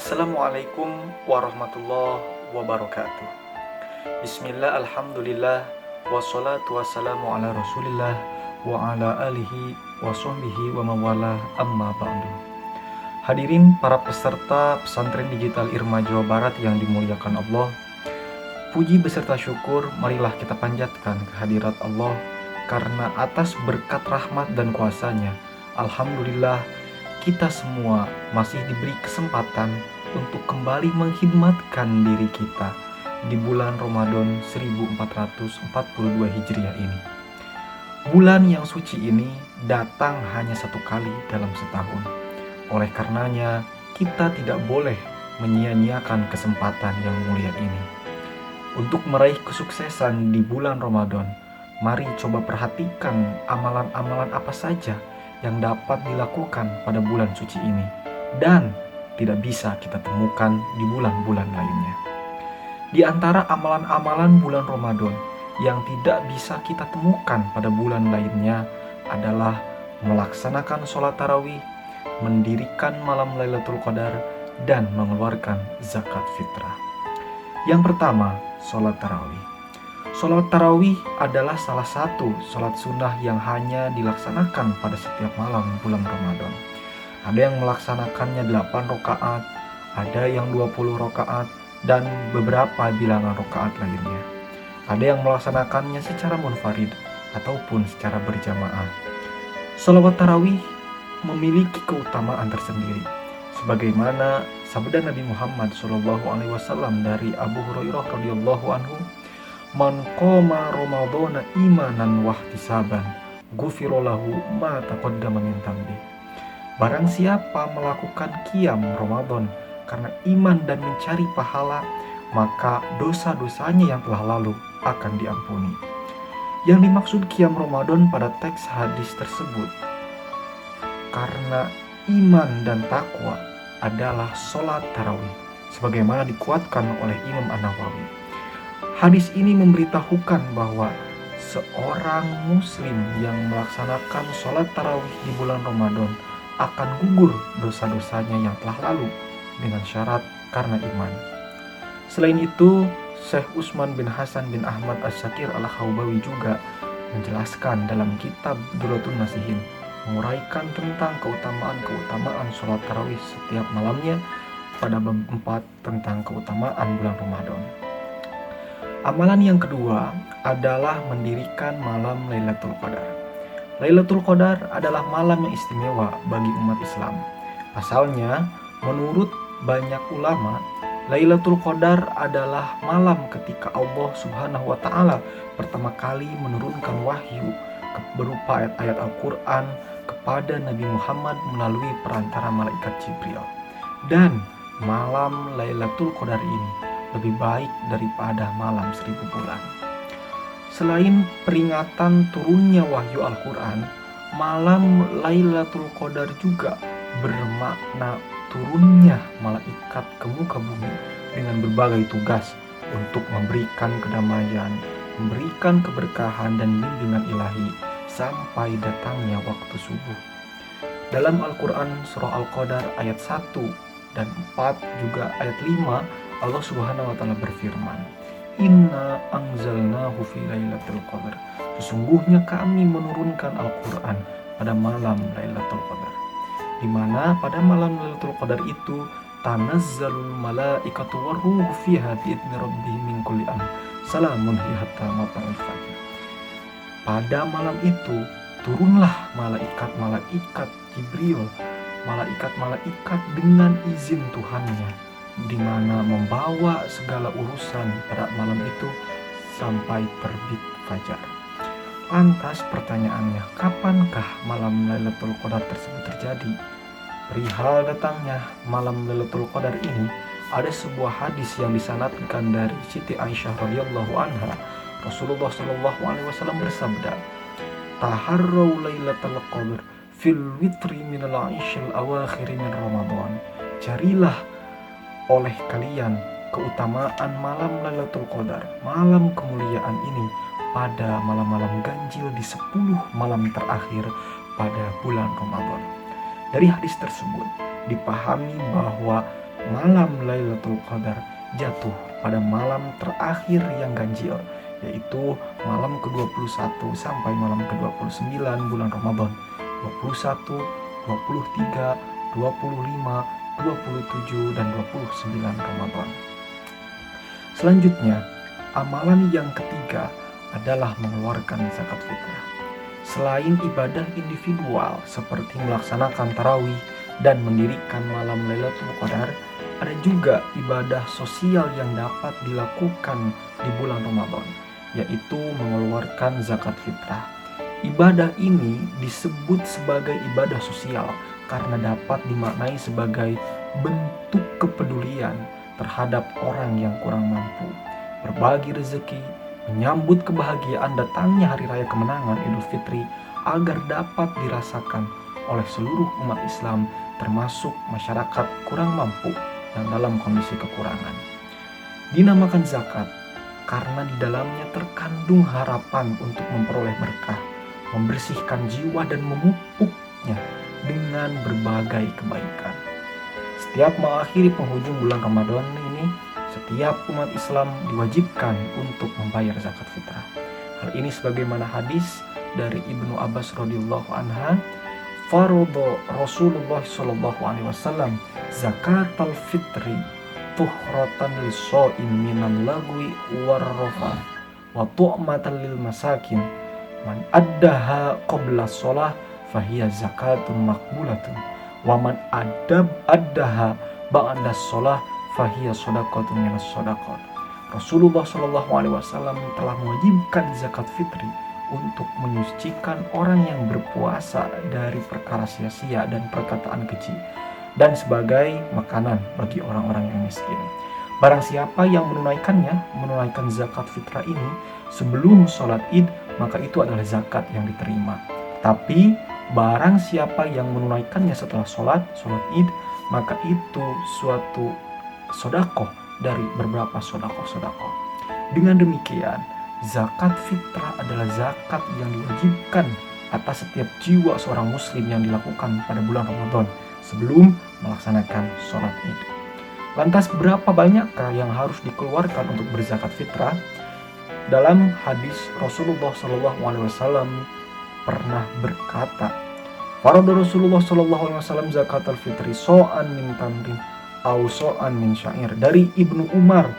Assalamualaikum warahmatullahi wabarakatuh. Bismillah, alhamdulillah, wassalatu wassalamu ala rasulillah wa ala alihi wa sahbihi wa mawalah, amma ba'du. Hadirin para peserta pesantren digital Irma Jawa Barat yang dimuliakan Allah, puji beserta syukur marilah kita panjatkan kehadirat Allah, karena atas berkat rahmat dan kuasa-Nya, alhamdulillah, kita semua masih diberi kesempatan untuk kembali menghidmatkan diri kita di bulan Ramadan 1442 Hijriah ini. Bulan yang suci ini datang hanya satu kali dalam setahun. Oleh karenanya, kita tidak boleh menyia-nyiakan kesempatan yang mulia ini. Untuk meraih kesuksesan di bulan Ramadan, mari coba perhatikan amalan-amalan apa saja yang dapat dilakukan pada bulan suci ini dan tidak bisa kita temukan di bulan-bulan lainnya. Di antara amalan-amalan bulan Ramadan yang tidak bisa kita temukan pada bulan lainnya adalah melaksanakan sholat tarawih, mendirikan malam Lailatul Qadar, dan mengeluarkan zakat fitrah. Yang pertama, sholat tarawih. Sholat tarawih adalah salah satu sholat sunnah yang hanya dilaksanakan pada setiap malam bulan Ramadan. Ada yang melaksanakannya 8 rakaat, ada yang 20 rakaat, dan beberapa bilangan rakaat lainnya. Ada yang melaksanakannya secara munfarid ataupun secara berjamaah. Sholawat tarawih memiliki keutamaan tersendiri, sebagaimana sabda Nabi Muhammad SAW dari Abu Hurairah radhiyallahu anhu, "Man qoma Ramadhana imanan wahtisaban, ghufira lahu ma taqaddama min dhanbi." Barang siapa melakukan qiyam Ramadan karena iman dan mencari pahala, maka dosa-dosanya yang telah lalu akan diampuni. Yang dimaksud qiyam Ramadan pada teks hadis tersebut karena iman dan takwa adalah sholat tarawih, sebagaimana dikuatkan oleh Imam An-Nawawi. Hadis ini memberitahukan bahwa seorang muslim yang melaksanakan sholat tarawih di bulan Ramadan akan gugur dosa-dosanya yang telah lalu dengan syarat karena iman. Selain itu, Syekh Utsman bin Hasan bin Ahmad Asy-Syakir Al-Khawbawi juga menjelaskan dalam kitab Duratul Nasihin, menguraikan tentang keutamaan sholat tarawih setiap malamnya pada bab 4 tentang keutamaan bulan Ramadan. Amalan yang kedua adalah mendirikan malam Lailatul Qadar. Lailatul Qadar adalah malam yang istimewa bagi umat Islam. Asalnya, menurut banyak ulama, Lailatul Qadar adalah malam ketika Allah Subhanahu wa Ta'ala pertama kali menurunkan wahyu berupa ayat-ayat Al-Quran kepada Nabi Muhammad melalui perantara malaikat Jibril. Dan malam Lailatul Qadar ini lebih baik daripada malam 1000 bulan. Selain peringatan turunnya wahyu Al-Quran, malam Lailatul Qadar juga bermakna turunnya malaikat ke muka bumi dengan berbagai tugas untuk memberikan kedamaian, memberikan keberkahan dan bimbingan ilahi sampai datangnya waktu subuh. Dalam Al-Quran surah Al-Qadar ayat 1 dan 4 juga ayat 5, Allah Subhanahu wa Ta'ala berfirman, "Inna anzalnahu fi lailatul qadar." Sesungguhnya kami menurunkan Al-Quran pada malam Lailatul Qadar, di mana pada malam Lailatul Qadar itu tanazzalul malaikatu waruhu fiha bi'idzni rabbihim min kulli amr, salamun hiya hatta matla'il fajr. Pada malam itu turunlah malaikat-malaikat Jibril, malaikat-malaikat dengan izin Tuhannya, di mana membawa segala urusan pada malam itu sampai terbit fajar. Lantas pertanyaannya, kapankah malam Lailatul Qadar tersebut terjadi? Perihal datangnya malam Lailatul Qadar ini, ada sebuah hadis yang disanadkan dari Siti Aisyah radhiyallahu anha. Rasulullah sallallahu alaihi wasallam bersabda, "Taharraw Lailatul Qadar fil witri minal 'ishril awakhir min Ramadan." Carilah oleh kalian keutamaan malam Lailatul Qadar, malam kemuliaan ini pada malam-malam ganjil di 10 malam terakhir pada bulan Ramadan. Dari hadis tersebut dipahami bahwa malam Lailatul Qadar jatuh pada malam terakhir yang ganjil, yaitu malam ke-21 sampai malam ke-29 bulan Ramadan, 21, 23, 25, 27, dan 29 Ramadan. Selanjutnya, amalan yang ketiga adalah mengeluarkan zakat fitrah. Selain ibadah individual seperti melaksanakan tarawih dan mendirikan malam Lailatul Qadar, ada juga ibadah sosial yang dapat dilakukan di bulan Ramadan, yaitu mengeluarkan zakat fitrah. Ibadah ini disebut sebagai ibadah sosial karena dapat dimaknai sebagai bentuk kepedulian terhadap orang yang kurang mampu, berbagi rezeki, menyambut kebahagiaan datangnya hari raya kemenangan Idul Fitri agar dapat dirasakan oleh seluruh umat Islam, termasuk masyarakat kurang mampu yang dalam kondisi kekurangan. Dinamakan zakat karena di dalamnya terkandung harapan untuk memperoleh berkah, membersihkan jiwa dan memupuknya dengan berbagai kebaikan. Setiap mengakhiri penghujung bulan Ramadan ini, setiap umat Islam diwajibkan untuk membayar zakat fitrah. Hal ini sebagaimana hadis dari Ibnu Abbas radhiyallahu anha, faradha Rasulullah sallallahu alaihi wasallam zakatal fitri tuhratan lis-shaim minal lagwi war-rafath wa tu'matan lil masakin man addaha qabla shalah fahiya zakatun maqbulatun wa man addaha ba'da shalah fahiya shadaqatun minas shadaqat. Rasulullah Shallallahu Alaihi Wasallam telah mewajibkan zakat fitri untuk menyucikan orang yang berpuasa dari perkara sia-sia dan perkataan keji, dan sebagai makanan bagi orang-orang yang miskin. Barang siapa yang menunaikan zakat fitrah ini sebelum sholat id, maka itu adalah zakat yang diterima. Tapi barang siapa yang menunaikannya setelah sholat id, maka itu suatu sodakoh dari beberapa sodakoh. Dengan demikian, zakat fitrah adalah zakat yang diwajibkan atas setiap jiwa seorang muslim yang dilakukan pada bulan Ramadan sebelum melaksanakan sholat id. Lantas berapa banyakkah yang harus dikeluarkan untuk berzakat fitrah? Dalam hadis Rasulullah Shallallahu Alaihi Wasallam pernah berkata, farada Rasulullah Shallallahu Alaihi Wasallam zakat al-fitri so'an min tamrin au so'an min syair. Dari Ibnu Umar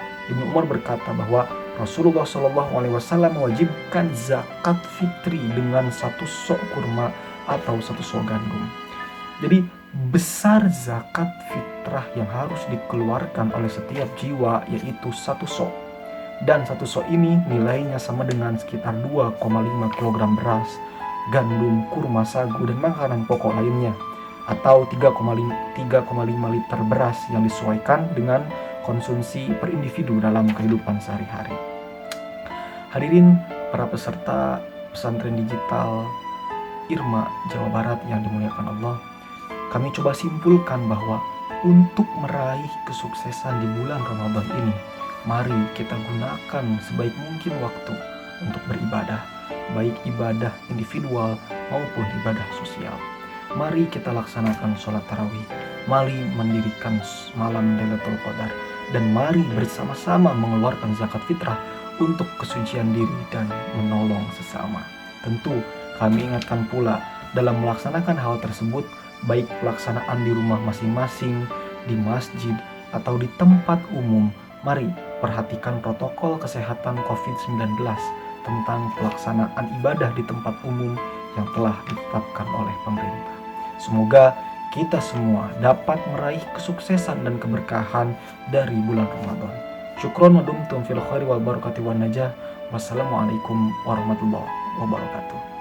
berkata bahwa Rasulullah Shallallahu Alaihi Wasallam mewajibkan zakat fitri dengan satu sok kurma atau satu sok gandum. Jadi besar zakat fitrah yang harus dikeluarkan oleh setiap jiwa yaitu satu sok. Dan satu sok ini nilainya sama dengan sekitar 2,5 kg beras, gandum, kurma, sagu, dan makanan pokok lainnya, atau 3,5 liter beras yang disesuaikan dengan konsumsi per individu dalam kehidupan sehari-hari. Hadirin para peserta pesantren digital Irma Jawa Barat yang dimuliakan Allah, kami coba simpulkan bahwa untuk meraih kesuksesan di bulan Ramadan ini, mari kita gunakan sebaik mungkin waktu untuk beribadah, baik ibadah individual maupun ibadah sosial. Mari kita laksanakan sholat tarawih, mari mendirikan malam Lailatul Qadar, dan mari bersama-sama mengeluarkan zakat fitrah untuk kesucian diri dan menolong sesama. Tentu kami ingatkan pula dalam melaksanakan hal tersebut, baik pelaksanaan di rumah masing-masing, di masjid, atau di tempat umum, mari perhatikan protokol kesehatan COVID-19 tentang pelaksanaan ibadah di tempat umum yang telah ditetapkan oleh pemerintah. Semoga kita semua dapat meraih kesuksesan dan keberkahan dari bulan Ramadan. Syukron wa dumtum fil khairi wal barakati wan najah. Wassalamualaikum warahmatullahi wabarakatuh.